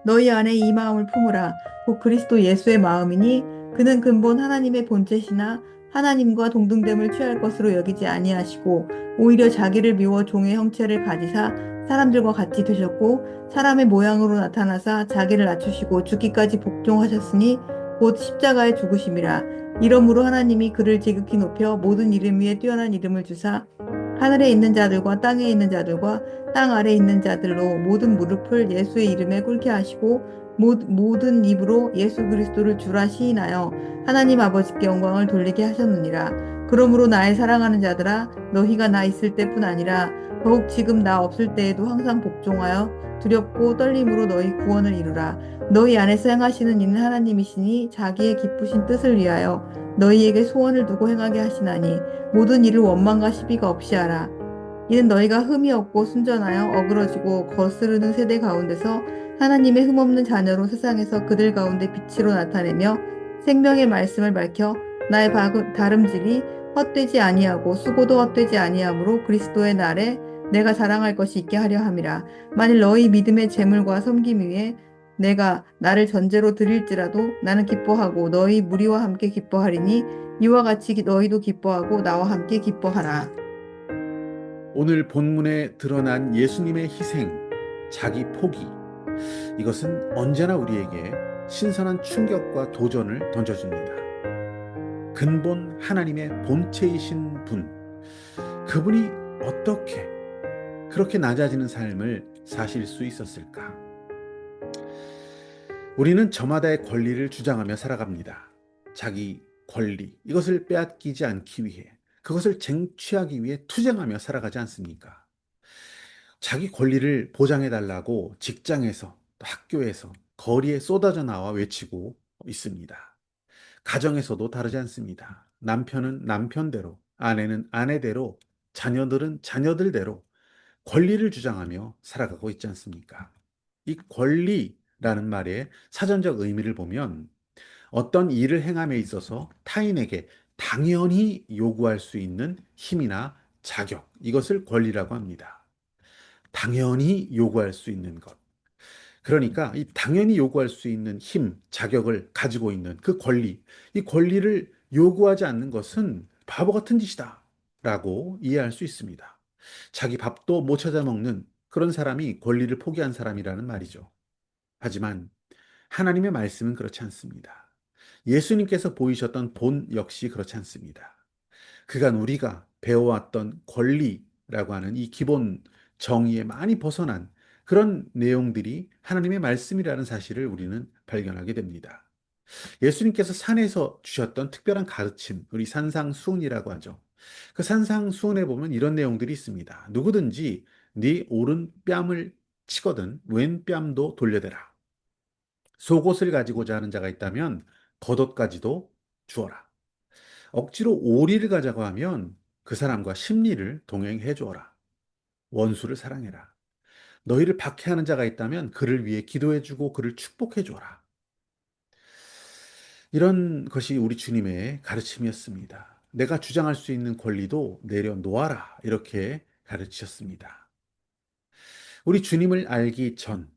너희 안에 이 마음을 품으라. 곧 그리스도 예수의 마음이니 그는 근본 하나님의 본체시나 하나님과 동등됨을 취할 것으로 여기지 아니하시고 오히려 자기를 비워 종의 형체를 가지사 사람들과 같이 되셨고 사람의 모양으로 나타나사 자기를 낮추시고 죽기까지 복종하셨으니 곧 십자가에 죽으심이라. 이러므로 하나님이 그를 지극히 높여 모든 이름 위에 뛰어난 이름을 주사 하늘에 있는 자들과 땅에 있는 자들과 땅 아래에 있는 자들로 모든 무릎을 예수의 이름에 꿇게 하시고 모든 입으로 예수 그리스도를 주라 시인하여 하나님 아버지께 영광을 돌리게 하셨느니라. 그러므로 나의 사랑하는 자들아 너희가 나 있을 때뿐 아니라 더욱 지금 나 없을 때에도 항상 복종하여 두렵고 떨림으로 너희 구원을 이루라. 너희 안에서 행하시는 이는 하나님이시니 자기의 기쁘신 뜻을 위하여 너희에게 소원을 두고 행하게 하시나니 모든 일을 원망과 시비가 없이 하라. 이는 너희가 흠이 없고 순전하여 어그러지고 거스르는 세대 가운데서 하나님의 흠없는 자녀로 세상에서 그들 가운데 빛으로 나타내며 생명의 말씀을 밝혀 나의 다름질이 헛되지 아니하고 수고도 헛되지 아니하므로 그리스도의 날에 내가 자랑할 것이 있게 하려 함이라. 만일 너희 믿음의 재물과 섬김 위에 내가 나를 전제로 드릴지라도 나는 기뻐하고 너희 무리와 함께 기뻐하리니 이와 같이 너희도 기뻐하고 나와 함께 기뻐하라. 오늘 본문에 드러난 예수님의 희생, 자기 포기, 이것은 언제나 우리에게 신선한 충격과 도전을 던져줍니다. 근본 하나님의 본체이신 분, 그분이 어떻게 그렇게 낮아지는 삶을 사실 수 있었을까? 우리는 저마다의 권리를 주장하며 살아갑니다. 자기 권리, 이것을 빼앗기지 않기 위해, 그것을 쟁취하기 위해 투쟁하며 살아가지 않습니까? 자기 권리를 보장해달라고 직장에서, 또 학교에서, 거리에 쏟아져 나와 외치고 있습니다. 가정에서도 다르지 않습니다. 남편은 남편대로, 아내는 아내대로, 자녀들은 자녀들대로 권리를 주장하며 살아가고 있지 않습니까? 이 권리라는 말의 사전적 의미를 보면 어떤 일을 행함에 있어서 타인에게 당연히 요구할 수 있는 힘이나 자격, 이것을 권리라고 합니다. 당연히 요구할 수 있는 것. 그러니까 이 당연히 요구할 수 있는 힘, 자격을 가지고 있는 그 권리, 이 권리를 요구하지 않는 것은 바보 같은 짓이다 라고 이해할 수 있습니다. 자기 밥도 못 찾아 먹는 그런 사람이 권리를 포기한 사람이라는 말이죠. 하지만 하나님의 말씀은 그렇지 않습니다. 예수님께서 보이셨던 본 역시 그렇지 않습니다. 그간 우리가 배워왔던 권리라고 하는 이 기본 정의에 많이 벗어난 그런 내용들이 하나님의 말씀이라는 사실을 우리는 발견하게 됩니다. 예수님께서 산에서 주셨던 특별한 가르침, 우리 산상수훈이라고 하죠. 그 산상수훈에 보면 이런 내용들이 있습니다. 누구든지 네 오른 뺨을 치거든 왼 뺨도 돌려대라. 속옷을 가지고자 하는 자가 있다면 겉옷까지도 주어라. 억지로 오리를 가자고 하면 그 사람과 십리를 동행해 주어라. 원수를 사랑해라. 너희를 박해하는 자가 있다면 그를 위해 기도해 주고 그를 축복해 주어라. 이런 것이 우리 주님의 가르침이었습니다. 내가 주장할 수 있는 권리도 내려놓아라. 이렇게 가르치셨습니다. 우리 주님을 알기 전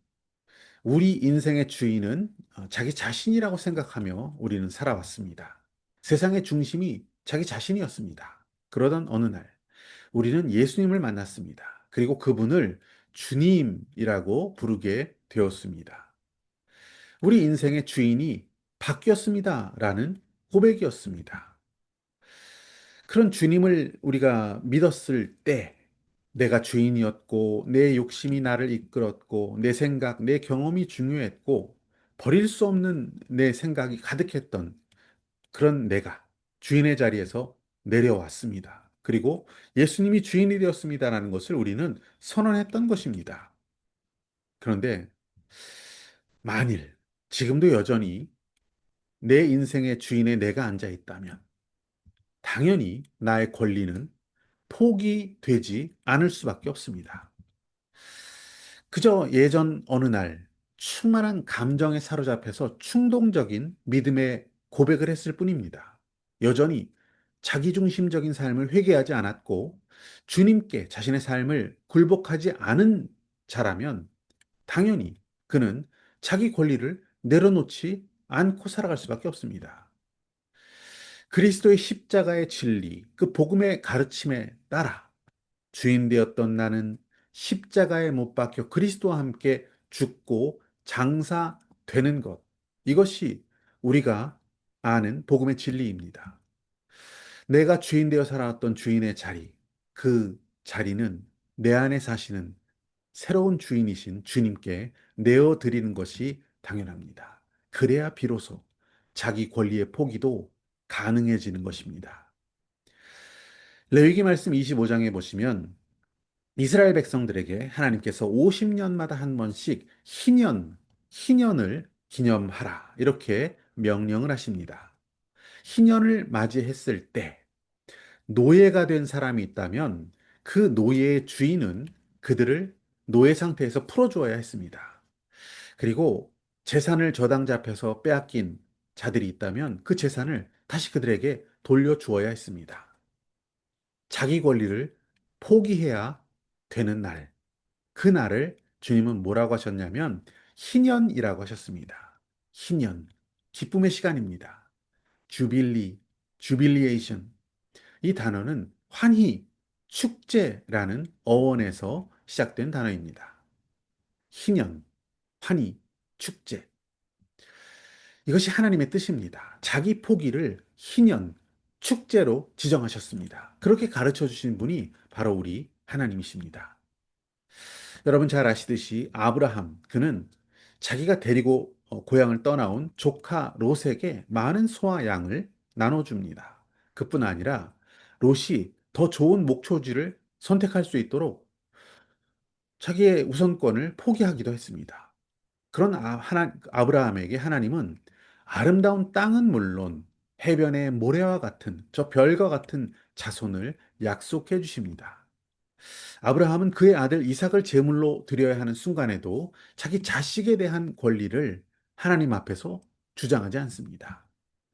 우리 인생의 주인은 자기 자신이라고 생각하며 우리는 살아왔습니다. 세상의 중심이 자기 자신이었습니다. 그러던 어느 날 우리는 예수님을 만났습니다. 그리고 그분을 주님이라고 부르게 되었습니다. 우리 인생의 주인이 바뀌었습니다. 라는 고백이었습니다. 그런 주님을 우리가 믿었을 때 내가 주인이었고 내 욕심이 나를 이끌었고 내 생각, 내 경험이 중요했고 버릴 수 없는 내 생각이 가득했던 그런 내가 주인의 자리에서 내려왔습니다. 그리고 예수님이 주인이 되었습니다라는 것을 우리는 선언했던 것입니다. 그런데 만일 지금도 여전히 내 인생의 주인에 내가 앉아 있다면 당연히 나의 권리는 포기되지 않을 수밖에 없습니다. 그저 예전 어느 날 충만한 감정에 사로잡혀서 충동적인 믿음의 고백을 했을 뿐입니다. 여전히 자기중심적인 삶을 회개하지 않았고 주님께 자신의 삶을 굴복하지 않은 자라면 당연히 그는 자기 권리를 내려놓지 않고 살아갈 수밖에 없습니다. 그리스도의 십자가의 진리, 그 복음의 가르침에 따라 주인 되었던 나는 십자가에 못 박혀 그리스도와 함께 죽고 장사되는 것. 이것이 우리가 아는 복음의 진리입니다. 내가 주인 되어 살아왔던 주인의 자리, 그 자리는 내 안에 사시는 새로운 주인이신 주님께 내어드리는 것이 당연합니다. 그래야 비로소 자기 권리의 포기도 가능해지는 것입니다. 레위기 말씀 25장에 보시면 이스라엘 백성들에게 하나님께서 50년마다 한 번씩 희년을 기념하라. 이렇게 명령을 하십니다. 희년을 맞이했을 때 노예가 된 사람이 있다면 그 노예의 주인은 그들을 노예 상태에서 풀어주어야 했습니다. 그리고 재산을 저당자 앞에서 빼앗긴 자들이 있다면 그 재산을 다시 그들에게 돌려주어야 했습니다. 자기 권리를 포기해야 되는 날, 그 날을 주님은 뭐라고 하셨냐면 희년이라고 하셨습니다. 희년, 기쁨의 시간입니다. 주빌리, 주빌리에이션. 이 단어는 환희, 축제라는 어원에서 시작된 단어입니다. 희년, 환희, 축제. 이것이 하나님의 뜻입니다. 자기 포기를 희년, 축제로 지정하셨습니다. 그렇게 가르쳐 주신 분이 바로 우리 하나님이십니다. 여러분 잘 아시듯이 아브라함, 그는 자기가 데리고 고향을 떠나온 조카 롯에게 많은 소와 양을 나눠줍니다. 그뿐 아니라 롯이 더 좋은 목초지를 선택할 수 있도록 자기의 우선권을 포기하기도 했습니다. 그런 아브라함에게 하나님은 아름다운 땅은 물론 해변의 모래와 같은 저 별과 같은 자손을 약속해 주십니다. 아브라함은 그의 아들 이삭을 제물로 드려야 하는 순간에도 자기 자식에 대한 권리를 하나님 앞에서 주장하지 않습니다.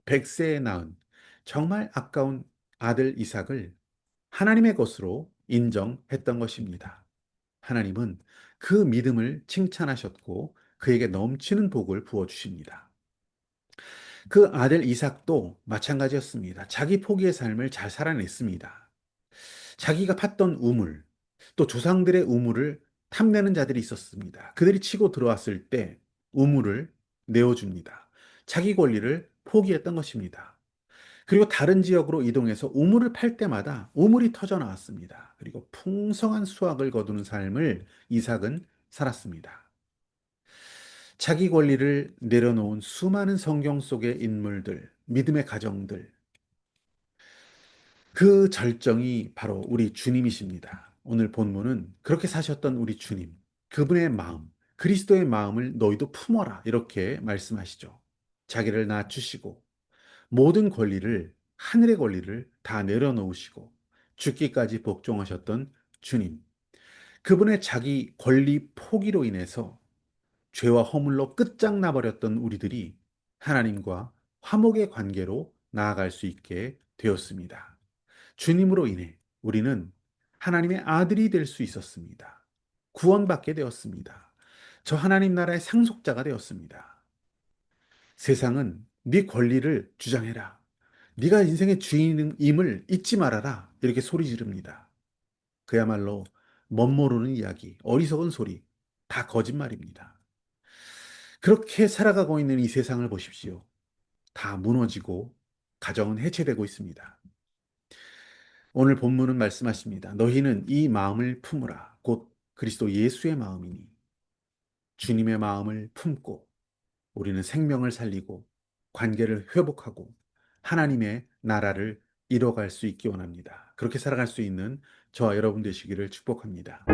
100세에 낳은 정말 아까운 아들 이삭을 하나님의 것으로 인정했던 것입니다. 하나님은 그 믿음을 칭찬하셨고 그에게 넘치는 복을 부어주십니다. 그 아들 이삭도 마찬가지였습니다. 자기 포기의 삶을 잘 살아냈습니다. 자기가 팠던 우물, 또 조상들의 우물을 탐내는 자들이 있었습니다. 그들이 치고 들어왔을 때 우물을 내어줍니다. 자기 권리를 포기했던 것입니다. 그리고 다른 지역으로 이동해서 우물을 팔 때마다 우물이 터져 나왔습니다. 그리고 풍성한 수확을 거두는 삶을 이삭은 살았습니다. 자기 권리를 내려놓은 수많은 성경 속의 인물들, 믿음의 가정들, 그 절정이 바로 우리 주님이십니다. 오늘 본문은 그렇게 사셨던 우리 주님, 그분의 마음, 그리스도의 마음을 너희도 품어라. 이렇게 말씀하시죠. 자기를 낮추시고 모든 권리를, 하늘의 권리를 다 내려놓으시고 죽기까지 복종하셨던 주님. 그분의 자기 권리 포기로 인해서 죄와 허물로 끝장나 버렸던 우리들이 하나님과 화목의 관계로 나아갈 수 있게 되었습니다. 주님으로 인해 우리는 하나님의 아들이 될 수 있었습니다. 구원받게 되었습니다. 저 하나님 나라의 상속자가 되었습니다. 세상은 네 권리를 주장해라. 네가 인생의 주인임을 잊지 말아라. 이렇게 소리 지릅니다. 그야말로 멋모르는 이야기, 어리석은 소리, 다 거짓말입니다. 그렇게 살아가고 있는 이 세상을 보십시오. 다 무너지고 가정은 해체되고 있습니다. 오늘 본문은 말씀하십니다. 너희는 이 마음을 품으라. 곧 그리스도 예수의 마음이니 주님의 마음을 품고 우리는 생명을 살리고 관계를 회복하고 하나님의 나라를 이뤄갈 수 있기 원합니다. 그렇게 살아갈 수 있는 저와 여러분 되시기를 축복합니다.